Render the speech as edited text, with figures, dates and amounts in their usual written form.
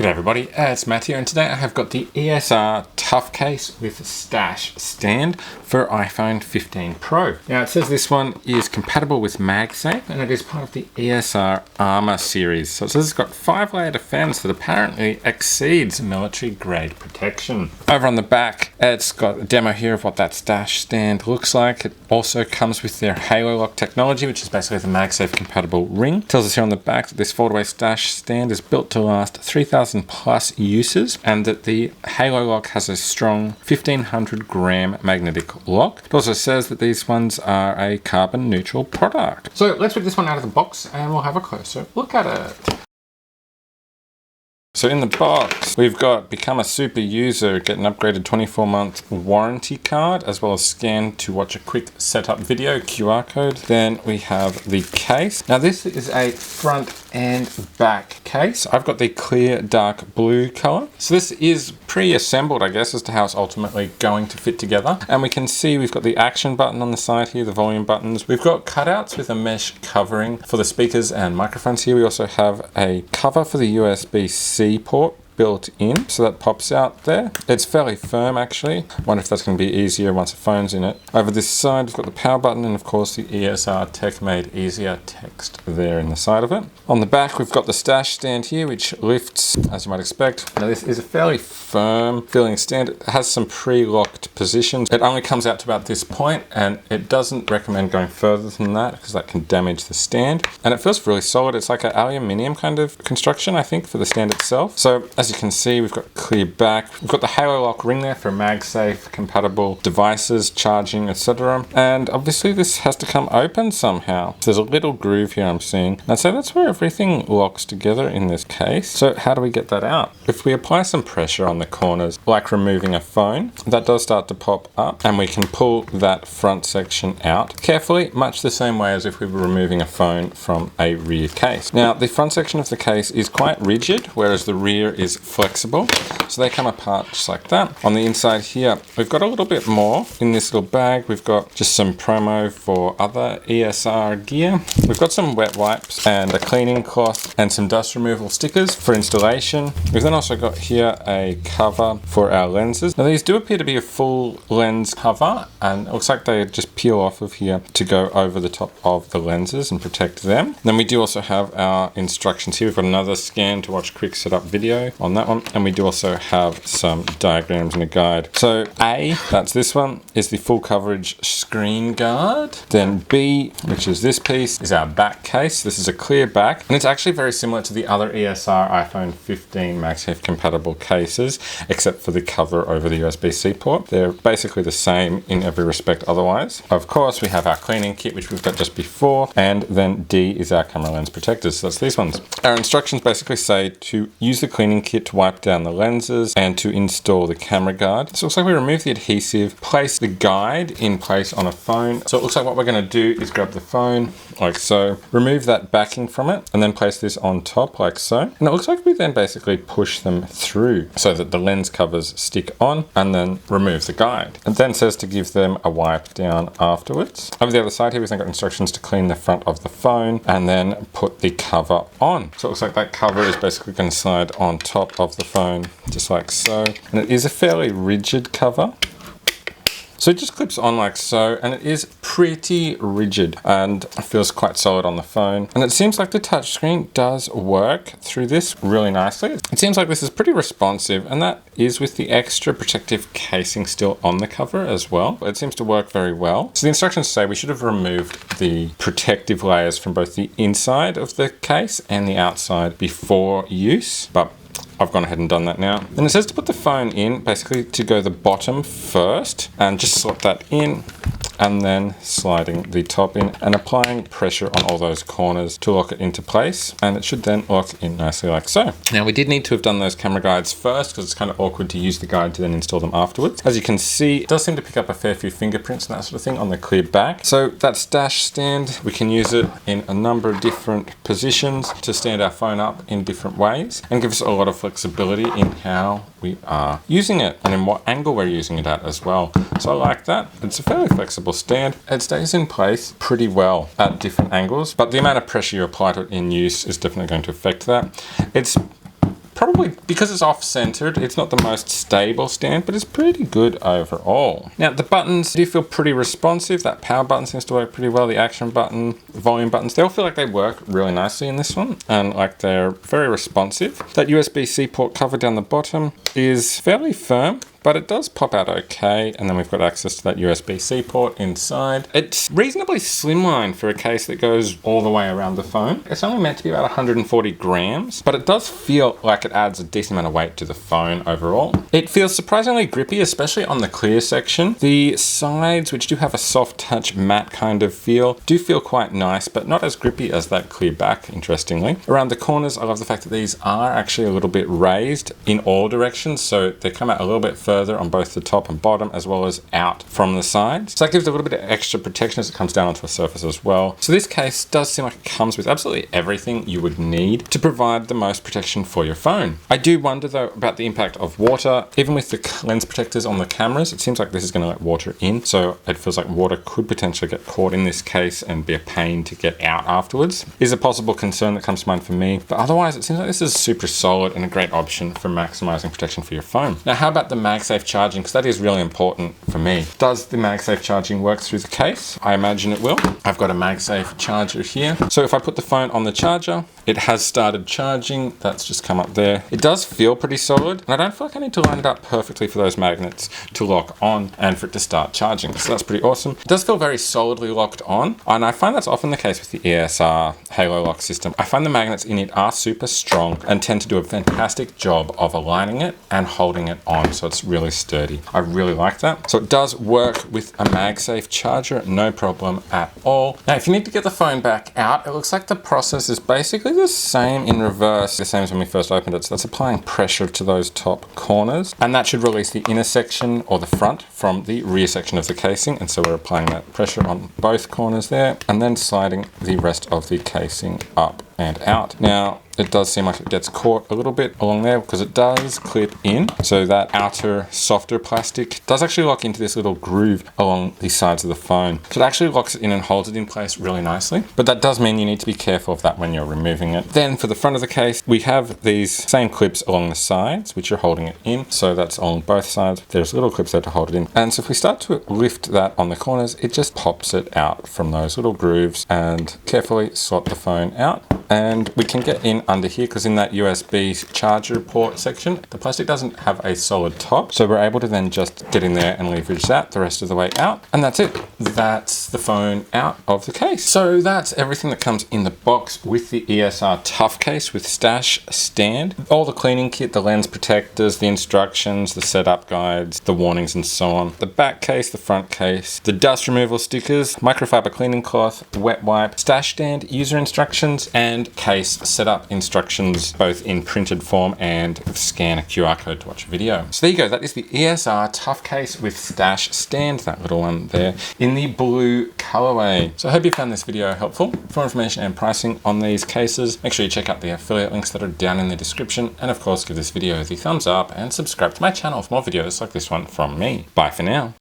G'day everybody, it's Matt here, and today I have got the ESR Tough Case with Stash Stand for iPhone 15 Pro. Now it says this one is compatible with MagSafe and it is part of the ESR Armor series. So it says it's got 5-layer defense that apparently exceeds military grade protection. Over on the back, it's got a demo here of what that Stash Stand looks like. It also comes with their Halo Lock technology, which is basically the MagSafe compatible ring. It tells us here on the back that this fold-away Stash Stand is built to last 3,000 plus uses, and that the Halo Lock has a strong 1500 gram magnetic lock. It also says that these ones are a carbon neutral product. So let's pick this one out of the box and we'll have a closer look at it. So in the box, we've got Become a Super User, get an upgraded 24-month warranty card, as well as scan to watch a quick setup video, QR code. Then we have the case. Now this is a front and back case. I've got the clear dark blue color. So this is pre-assembled, I guess, as to how it's ultimately going to fit together. And we can see we've got the action button on the side here, the volume buttons. We've got cutouts with a mesh covering for the speakers and microphones here. We also have a cover for the USB-C port built in, so that pops out there. It's fairly firm actually. Wonder if that's going to be easier once the phone's in it. Over this side we've got the power button and of course the ESR Tech Made Easier text there in the side of it. On the back we've got the Stash Stand here, which lifts as you might expect. Now this is a fairly firm feeling stand. It has some pre-locked positions. It only comes out to about this point and it doesn't recommend going further than that because that can damage the stand. And it feels really solid. It's like an aluminium kind of construction, I think, for the stand itself. So as you can see, we've got clear back. We've got the Halo Lock ring there for MagSafe compatible devices, charging, etc. And obviously this has to come open somehow. There's a little groove here I'm seeing. And so that's where everything locks together in this case. So how do we get that out? If we apply some pressure on the corners, like removing a phone, that does start to pop up and we can pull that front section out carefully, much the same way as if we were removing a phone from a rear case. Now the front section of the case is quite rigid, whereas the rear is flexible, so they come apart just like that. On the inside here we've got a little bit more in this little bag. We've got just some promo for other ESR gear. We've got some wet wipes and a cleaning cloth and some dust removal stickers for installation. We've then also got here a cover for our lenses. Now these do appear to be a full lens cover and it looks like they just peel off of here to go over the top of the lenses and protect them. Then we do also have our instructions here. We've got another scan to watch quick setup video on that one, and we do also have some diagrams and a guide. So A, that's this one, is the full coverage screen guard. Then B, which is this piece, is our back case. This is a clear back and it's actually very similar to the other ESR iPhone 15 MagSafe compatible cases, except for the cover over the USB-C port. They're basically the same in every respect otherwise. Of course we have our cleaning kit, which we've got just before, and then D is our camera lens protectors. So that's these ones. Our instructions basically say to use the cleaning kit to wipe down the lenses and to install the camera guard. So it looks like we remove the adhesive, place the guide in place on a phone. So it looks like what we're going to do is grab the phone like so, remove that backing from it, and then place this on top like so. And it looks like we then basically push them through so that the lens covers stick on, and then remove the guide. It then says to give them a wipe down afterwards. Over the other side here we've then got instructions to clean the front of the phone and then put the cover on. So it looks like that cover is basically going to slide on top of the phone just like so, and it is a fairly rigid cover. So it just clips on like so, and it is pretty rigid and feels quite solid on the phone. And it seems like the touchscreen does work through this really nicely. It seems like this is pretty responsive, and that is with the extra protective casing still on the cover as well. It seems to work very well. So the instructions say we should have removed the protective layers from both the inside of the case and the outside before use, but I've gone ahead and done that now. Then it says to put the phone in, basically to go the bottom first and just slot that in, and then sliding the top in and applying pressure on all those corners to lock it into place, and it should then lock in nicely like so. Now we did need to have done those camera guides first because it's kind of awkward to use the guide to then install them afterwards. As you can see, it does seem to pick up a fair few fingerprints and that sort of thing on the clear back. So that Stash Stand, we can use it in a number of different positions to stand our phone up in different ways and give us a lot of flexibility in how we are using it and in what angle we're using it at as well. So I like that. It's a fairly flexible stand. It stays in place pretty well at different angles, but the amount of pressure you apply to it in use is definitely going to affect that. It's probably because it's off-centered, it's not the most stable stand, but it's pretty good overall. Now the buttons do feel pretty responsive. That power button seems to work pretty well. The action button, volume buttons, they all feel like they work really nicely in this one, and like they're very responsive. That USB-C port cover down the bottom is fairly firm, but it does pop out okay. And then we've got access to that USB-C port inside. It's reasonably slimline for a case that goes all the way around the phone. It's only meant to be about 140 grams, but it does feel like it adds a decent amount of weight to the phone overall. It feels surprisingly grippy, especially on the clear section. The sides, which do have a soft touch matte kind of feel, do feel quite nice, but not as grippy as that clear back, interestingly. Around the corners, I love the fact that these are actually a little bit raised in all directions, so they come out a little bit further on both the top and bottom, as well as out from the sides. So that gives a little bit of extra protection as it comes down onto a surface as well. So this case does seem like it comes with absolutely everything you would need to provide the most protection for your phone. I do wonder though about the impact of water. Even with the lens protectors on the cameras, it seems like this is going to let water in. So it feels like water could potentially get caught in this case and be a pain to get out afterwards. Is a possible concern that comes to mind for me. But otherwise, it seems like this is super solid and a great option for maximizing protection for your phone. Now, how about the MagSafe charging? Because that is really important for me. Does the MagSafe charging work through the case? I imagine it will. I've got a MagSafe charger here. So if I put the phone on the charger, it has started charging. That's just come up there. It does feel pretty solid, and I don't feel like I need to line it up perfectly for those magnets to lock on and for it to start charging. So that's pretty awesome. It does feel very solidly locked on, and I find that's often the case with the ESR Halo lock system. I find the magnets in it are super strong and tend to do a fantastic job of aligning it and holding it on, so it's really sturdy. I really like that. So it does work with a MagSafe charger, no problem at all. Now, if you need to get the phone back out, it looks like the process is basically the same in reverse, the same as when we first opened it. So that's applying pressure to those top corners, and that should release the inner section or the front from the rear section of the casing. And so we're applying that pressure on both corners there, and then sliding the rest of the casing up and out. Now, it does seem like it gets caught a little bit along there because it does clip in. So that outer softer plastic does actually lock into this little groove along the sides of the phone. So it actually locks it in and holds it in place really nicely. But that does mean you need to be careful of that when you're removing it. Then for the front of the case, we have these same clips along the sides, which are holding it in. So that's on both sides. There's little clips there to hold it in. And so if we start to lift that on the corners, it just pops it out from those little grooves and carefully slot the phone out. And we can get in under here because in that USB charger port section, the plastic doesn't have a solid top. So we're able to then just get in there and leverage that the rest of the way out. And that's it. That's the phone out of the case. So that's everything that comes in the box with the ESR Tough Case with Stash Stand. All the cleaning kit, the lens protectors, the instructions, the setup guides, the warnings and so on. The back case, the front case, the dust removal stickers, microfiber cleaning cloth, wet wipe, stash stand, user instructions, and case setup instructions, both in printed form and scan a QR code to watch a video. So there you go. That is the ESR Tough Case with Stash Stand, that little one there, in the blue colorway. So I hope you found this video helpful. For information and pricing on these cases, make sure you check out the affiliate links that are down in the description. And of course, give this video the thumbs up and subscribe to my channel for more videos like this one from me. Bye for now.